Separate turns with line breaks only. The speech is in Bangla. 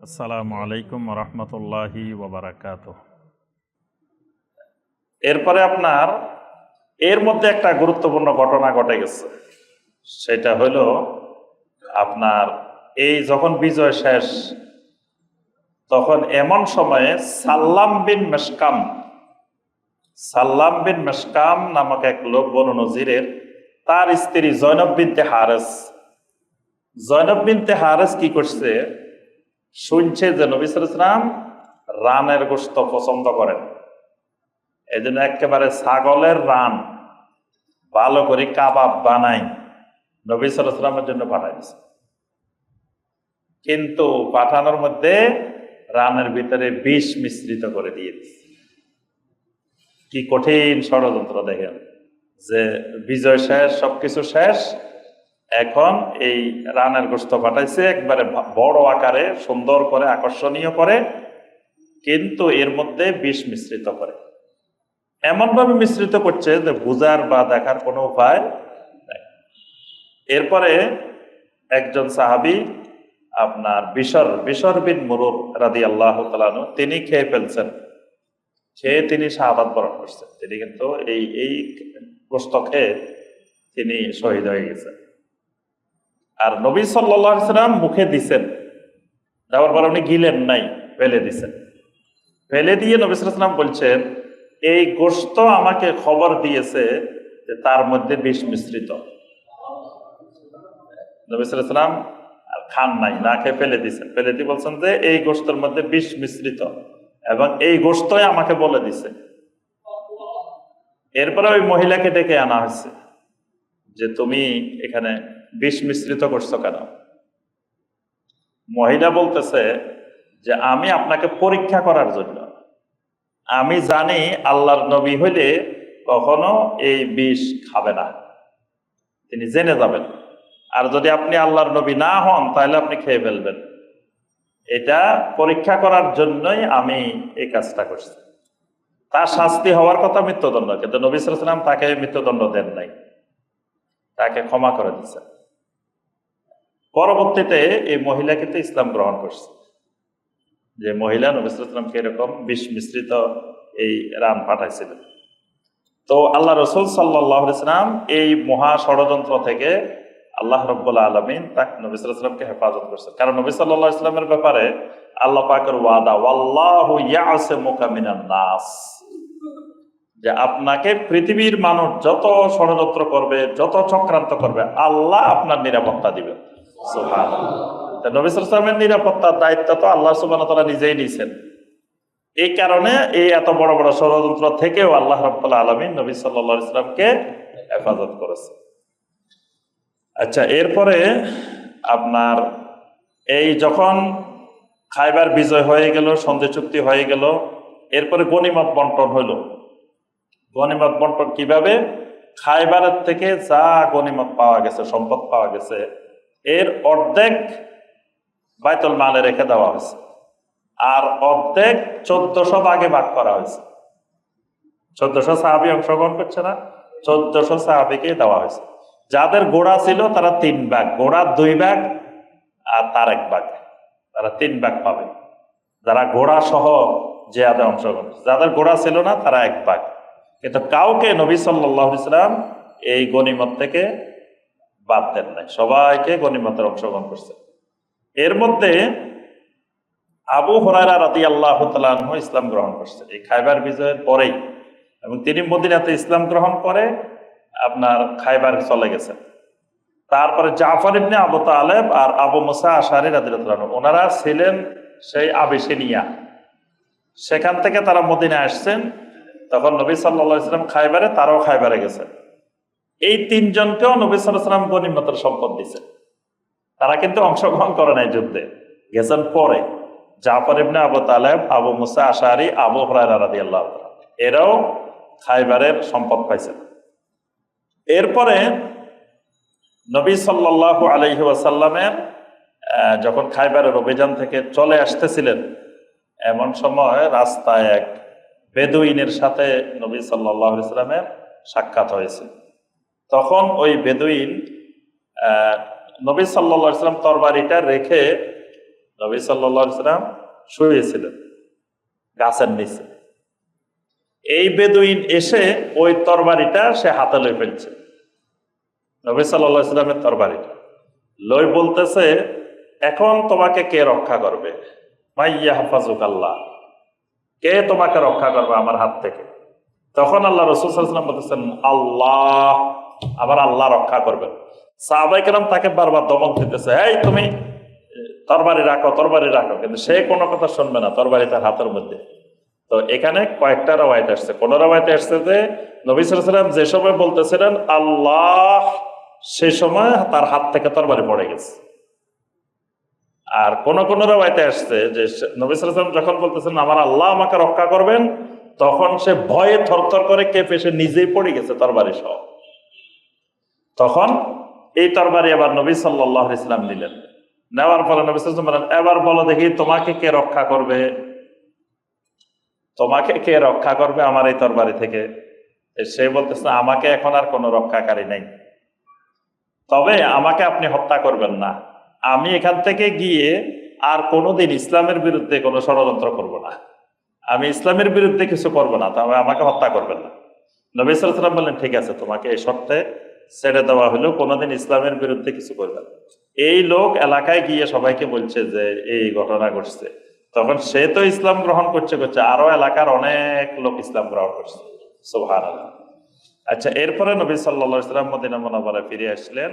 আসসালামু আলাইকুম রহমতুল্লাহি ওয়াবারাকাতুহ।
এরপরে আপনার এর মধ্যে একটা গুরুত্বপূর্ণ ঘটনা ঘটে গেছে। সেটা হলো আপনার এই যখন বিজয় শেষ, তখন এমন সময়ে সাল্লাম বিন মেশকাম নামক এক লোক বনু নজিরের, তার স্ত্রী জয়নব বিনতে হারেস কি করছে, শুনছে যে নবী সাল্লাল্লাহু আলাইহি ওয়াসাল্লাম রানের গোশত পছন্দ করেন। এই জন্য একেবারে ছাগলের রান ভালো করে কাবাব বানাই নবী সাল্লাল্লাহু আলাইহি ওয়াসাল্লামের জন্য পাঠাইছে। কিন্তু পাঠানোর মধ্যে রানের ভিতরে বিষ মিশ্রিত করে দিয়ে দিচ্ছে। কি কঠিন ষড়যন্ত্র দেখেন, যে বিজয় শেষ, সবকিছু শেষ, এখন এই রানের গোশত পাঠাইছে একবারে বড় আকারে, সুন্দর করে, আকর্ষণীয় করে, কিন্তু এর মধ্যে বিষ মিশ্রিত করে, এমন ভাবে মিশ্রিত করছে যে বুঝার বা দেখার কোনো উপায় নাই। এরপরে একজন সাহাবী আপনার বিশর বিন মুরুর রাদিয়াল্লাহু তাআলা আনহু, তিনি খেয়ে ফেলছেন। খেয়ে তিনি শাহাদাত বরণ করছেন। তিনি কিন্তু এই গোশত খেয়ে তিনি শহীদ হয়ে গেছেন। আর নবী সাল্লাল্লাহু আলাইহি ওয়াসাল্লাম মুখে দিছেন, দেওয়ার পর উনি গিলেন নাই, ফেলে দিছেন। ফেলে দিয়ে নবী সাল্লাল্লাহু আলাইহি ওয়াসাল্লাম বলছেন, এই গোশত আমাকে খবর দিয়েছে যে তার মধ্যে বিষ মিশ্রিত। নবী সাল্লাল্লাহু আলাইহি ওয়াসাল্লাম আর খান নাই, না খেয়ে ফেলে দিয়েছেন। ফেলে দিয়ে বলছেন যে এই গোশতের মধ্যে বিষ মিশ্রিত, এবং এই গোশতই আমাকে বলে দিছে। এরপরে ওই মহিলাকে ডেকে আনা হয়েছে যে তুমি এখানে বিষ মিশ্রিত করছো কেন? মহিলা বলতেছে যে আমি আপনাকে পরীক্ষা করার জন্য, আমি জানি আল্লাহর নবী হইলে কখনো এই বিষ খাবে না, তিনি জেনে যাবেন, আর যদি আপনি আল্লাহর নবী না হন তাহলে আপনি খেয়ে ফেলবেন। এটা পরীক্ষা করার জন্যই আমি এই কাজটা করছি। তার শাস্তি হওয়ার কথা মৃত্যুদণ্ড, কিন্তু নবী সাল্লাল্লাহু আলাইহি ওয়াসাল্লাম তাকে মৃত্যুদণ্ড দেন নাই, তাকে ক্ষমা করে দিচ্ছেন। পরবর্তীতে এই মহিলা কিন্তু ইসলাম গ্রহণ করছে, যে মহিলা নবী সাল্লাল্লাহু আলাইহি ওয়াসাল্লামকে এরকম বিষ মিশ্রিত এই রান পাঠাইছিলেন। তো আল্লাহ রাসূল সাল্লাল্লাহু আলাইহি ওয়াসাল্লাম এই মহা ষড়যন্ত্র থেকে আল্লাহ রাব্বুল আলামিন তাকে নবী সাল্লাল্লাহু আলাইহি ওয়াসাল্লামকে হেফাজত করেছেন। কারণ নবী সাল্লাল্লাহু আলাইহি ওয়াসাল্লামের ব্যাপারে আল্লাহ পাকের ওয়াদা, ওয়াল্লাহু ইয়াসিমুকা মিনান নাস, যে আপনাকে পৃথিবীর মানুষ যত ষড়যন্ত্র করবে, যত চক্রান্ত করবে, আল্লাহ আপনার নিরাপত্তা দিবেন। সুবহানাল্লাহ। নবী সাল্লাল্লাহু আলাইহি ওয়াসাল্লামের নিরাপত্তার দায়িত্ব তো আল্লাহ সুবহানাহু ওয়া তাআলা নিজেই নিয়েছেন। এই কারণে এই এত বড় বড় ষড়যন্ত্র থেকেও আল্লাহ রাব্বুল আলামিন নবী সাল্লাল্লাহু আলাইহি ওয়াসাল্লামকে হেফাজত করেছে। আচ্ছা, এরপরে আপনার এই যখন খায়বার বিজয় হয়ে গেল, সন্ধি চুক্তি হয়ে গেল, এরপরে গনিমত বন্টন হইল। গনিমত বন্টন কিভাবে? খায়বারের থেকে যা গনিমত পাওয়া গেছে, সম্পদ পাওয়া গেছে, এর অর্ধেক বাইতুল মালে রেখে দেওয়া হয়েছে, আর অর্ধেক 1400 ভাগে ভাগ করা হয়েছে। 1400 সাহাবী অংশগ্রহণ করছে না, 1400 সাহাবীকে দেওয়া হয়েছে। যাদের ঘোড়া ছিল তারা 3 ভাগ, ঘোড়ার 2 ভাগ আর তার 1 ভাগ, তারা 3 ভাগ পাবে। যারা ঘোড়া সহ জিহাদে অংশগ্রহণ, যাদের ঘোড়া ছিল না তারা 1 ভাগ। কিন্তু কাউকে নবী সাল্লাল্লাহু আলাইহি ওয়াসাল্লাম এই গনিমত থেকে বাদ দেন নাই, সবাইকে গনিমতের অংশগ্রহণ করছে। এর মধ্যে আবু হুরায়রা রাদিয়াল্লাহু তাআলা আনহু ইসলাম গ্রহণ করছে এই খায়বার বিজয়ের পরেই, এবং তিনি মদিনাতে ইসলাম গ্রহণ করে আপনার খায়বার চলে গেছেন। তারপরে জাফর ইবনে আবু তালেব আর আবু মুসা আশআরী রাদিয়াল্লাহু আনহু, ওনারা ছিলেন সেই আবিসিনিয়া, সেখান থেকে তারা মদিনায় আসছেন। তখন নবী সাল্লাল্লাহু আলাইহি ওয়াসাল্লাম খায়বারে, তারাও খায়বারে গেছেন। এই 3 জনকেও নবী সাল্লাল্লাহু আলাইহি ওয়াসাল্লাম গনিমতের সম্পদ দিয়েছেন। তারা কিন্তু অংশগ্রহণ করে নাই যুদ্ধে, গেছেন পরে। জাফর ইবনে আবু তালেব, আবু মুসা আশআরী, আবু হুরায়রা রাদিয়াল্লাহু তাআলা, এরাও খায়বারের সম্পদ পাইছেন। এরপরে নবী সাল্লাল্লাহু আলাইহি ওয়াসাল্লামের যখন খায়বারের অভিযান থেকে চলে আসতেছিলেন, এমন সময় রাস্তায় এক বেদুইনের সাথে নবী সাল্লাল্লাহু আলাইহি ওয়াসাল্লামের সাক্ষাৎ হয়েছে। তখন ওই বেদুইন নবী সাল্লাল্লাহু আলাইহি ওয়াসাল্লাম তরবারিটা রেখে নবী সাল্লাল্লাহু আলাইহি সাল্লাম শুয়েছিলেন গাছের নিচে। এই বেদুইন এসে ওই তরবারিটা সে হাতে লই ফেলছে, নবী সাল্লাল্লাহু আলাইহি সাল্লামের তরবারিটা লই বলতেছে, এখন তোমাকে কে রক্ষা করবে? মাইয়া হাফাজুক আল্লাহ, কে তোমাকে রক্ষা করবে আমার হাত থেকে? তখন আল্লাহ রাসূল সাল্লাল্লাহু আলাইহি ওয়াসাল্লাম বলতেছেন, আল্লাহ, আবার আল্লাহ রক্ষা করবেন। সাহাবায়ে কেরাম তাকে বারবার দমক দিতেছে, এই তুমি তরবারি রাখো, তরবারি রাখো, কিন্তু সে কোনো কথা শুনবে না, তরবারি তার হাতের মধ্যে। তো এখানে কয়েকটা রাওয়ায়াত আসছে। কোন রাওয়ায়াতে আসছে যে নবী সাল্লাল্লাহু আলাইহি ওয়াসাল্লাম যে সময় বলতেছিলেন আল্লাহ, সে সময় তার হাত থেকে তরবারি পড়ে গেছে। আর কোন কোন রাওয়ায়াতে আসছে যে নবী সাল্লাল্লাহু আলাইহি ওয়াসাল্লাম যখন বলতেছেন আমার আল্লাহ আমাকে রক্ষা করবেন, তখন সে ভয়ে থরথর করে কেঁপে সে নিজেই পড়ে গেছে তরবারি সহ। তখন এই তরবারি আবার নবী সাল্লাল্লাহু আলাইহি ওয়াসাল্লাম নিলেন। নেওয়ার পরে নবী সাল্লাল্লাহু আলাইহি ওয়াসাল্লাম বলেন, এবার বলো দেখি তোমাকে কে রক্ষা করবে, তোমাকে কে রক্ষা করবে আমার এই তরবারি থেকে? সে বলতেছে, আমাকে এখন আর কোনো রক্ষাকারী নেই, তবে আমাকে আপনি হত্যা করবেন না, আমি এখান থেকে গিয়ে আর কোনোদিন ইসলামের বিরুদ্ধে কোনো ষড়যন্ত্র করব না, আমি ইসলামের বিরুদ্ধে কিছু করব না, তবে আমাকে হত্যা করবেন না। নবী সাল্লাল্লাহু আলাইহি ওয়াসাল্লাম বললেন, ঠিক আছে, তোমাকে এই শর্তে ছেড়ে দেওয়া হলো, কোনোদিন ইসলামের বিরুদ্ধে কিছু করবে না। এই লোক এলাকায় গিয়ে সবাইকে বলছে যে এই ঘটনা ঘটছে। তখন সে তো ইসলাম গ্রহণ করছে, আরো এলাকার অনেক লোক ইসলাম গ্রহণ করছে। সুবহানাল্লাহ। আচ্ছা, এরপরে নবী সাল্লাল্লাহু আলাইহি ওয়াসাল্লাম মদিনা মুনাওয়ারায় ফিরে আসলেন।